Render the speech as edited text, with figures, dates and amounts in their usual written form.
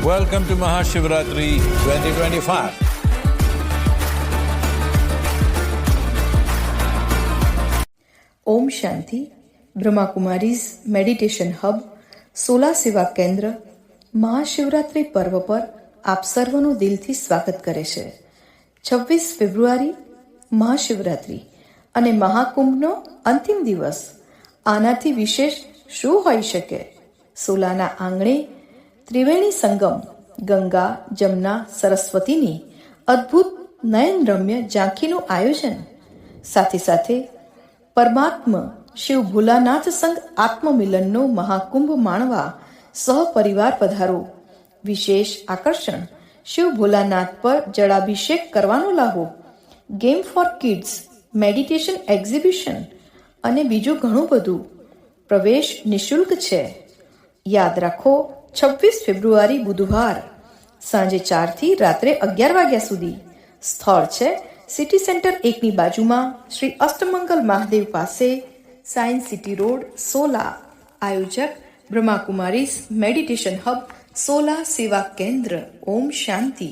Welcome to Mahashivratri 2025. Om Shanti. Brahma Kumaris meditation hub, Sola સેવા કેન્દ્ર મહાશિવરાત્રિ પર્વ પર આપ સર્વનું દિલથી સ્વાગત કરે છે. 26 ફેબ્રુઆરી મહાશિવરાત્રિ અને મહાકુંભનો અંતિમ દિવસ. આનાથી વિશેષ શું હોઈ શકે? સોલાના આંગણે ત્રિવેણી સંગમ, ગંગા, જમના, સરસ્વતીની અદ્ભુત નયનરમ્ય ઝાંખીનું આયોજન, સાથે સાથે પરમાત્મા શિવ ભોલાનાથ સંગ આત્મમિલનનો મહાકુંભ માણવા સહપરિવાર પધારો. વિશેષ આકર્ષણ, શિવ ભોલાનાથ પર જળાભિષેક કરવાનો લાહો, game for kids, meditation exhibition અને બીજું ઘણું બધું. પ્રવેશ નિઃશુલ્ક છે. યાદ રાખો, 26 ફેબ્રુઆરી બુધવાર સાંજે 4 થી રાત્રે 11 વાગ્યા સુધી. સ્થળ છે સિટી સેન્ટર 1ની બાજુમાં, શ્રી અષ્ટમંગલ મહાદેવ પાસે, સાયન્સ સિટી રોડ, સોલા. આયોજક બ્રહ્માકુમારીઝ મેડિટેશન હબ, સોલા સેવા કેન્દ્ર. ઓમ શાંતિ.